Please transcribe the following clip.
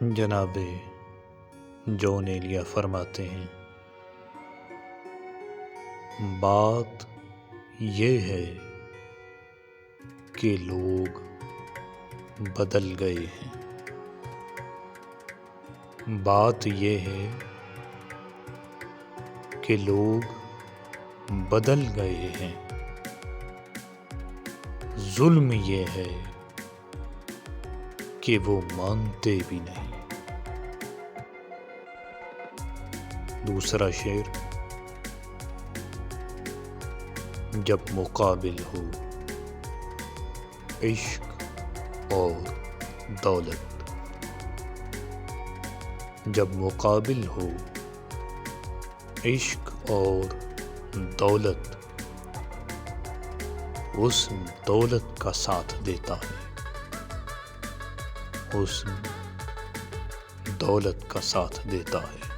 جناب جون ایلیا فرماتے ہیں، بات یہ ہے کہ لوگ بدل گئے ہیں۔ بات یہ ہے کہ لوگ بدل گئے ہیں۔ ظلم یہ ہے کہ وہ مانتے بھی نہیں۔ دوسرا شعر، جب مقابل ہو عشق اور دولت، جب مقابل ہو عشق اور دولت، حسن دولت کا ساتھ دیتا ہے، حسن دولت کا ساتھ دیتا ہے۔